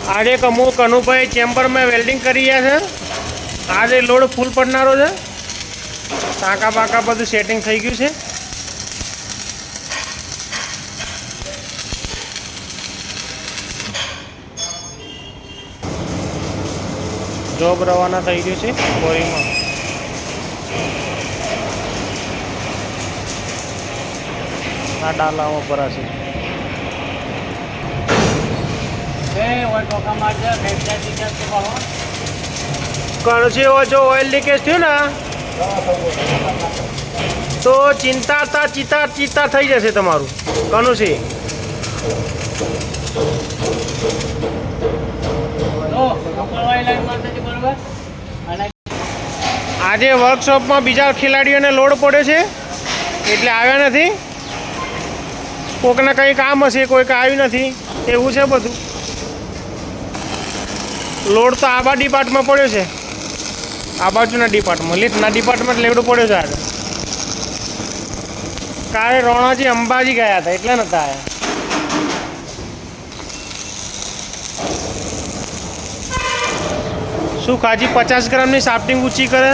આજે કમુ કનુભાઈ ચેમ્બરમાં વેલ્ડિંગ કરી રહ્યા છે. આજે લોડ ફૂલ પડનારો છે. ટાંકા બાકા બધું સેટિંગ થઈ ગયું છે. જોબ રવાના થઈ ગયું છે બોરિંગમાં. આ ડાલામાં ભરાશે. કણસીઓ જો ઓઇલ લીકેજ થયું ને તો ચિંતા થઈ જશે તમારું કનુસી. આજે વર્કશોપમાં બીજા ખેલાડીઓને લોડ પડ્યો છે એટલે આવ્યા નથી. કોઈકને કંઈ કામ હશે, કોઈક આવ્યું નથી, એવું છે બધું. લોડ તો આબા ડિપાર્ટમાં પડ્યો છે, આ બાજુના ડિપાર્ટમાં, લિફ્ટના ડિપાર્ટમેન્ટ લેવડું પડ્યો છે આજે. કાલે રોણાજી અંબાજી ગયા હતા એટલે નહોતા આવ્યા. શું ખાજી 50 ગ્રામની સાફ્ટિંગ ઊંચી કરે.